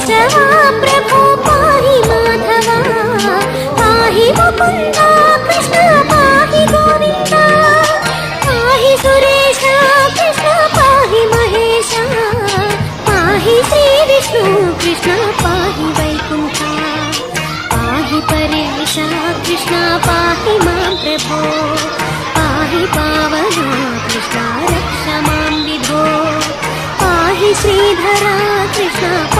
केशवा प्रभो पाहि माधवा पाहि मुकुन्दा कृष्ण पाहि गोविन्दा पाहि सुरेशा कृष्ण पाहि महेशा पाहि श्रीविष्णु कृष्ण पाहि वैकुण्ठा पाहि परेशा कृष्ण पाहि मां प्रभो पाहि पावना कृष्ण रक्ष मां विभो पाहि श्रीधरा कृष्ण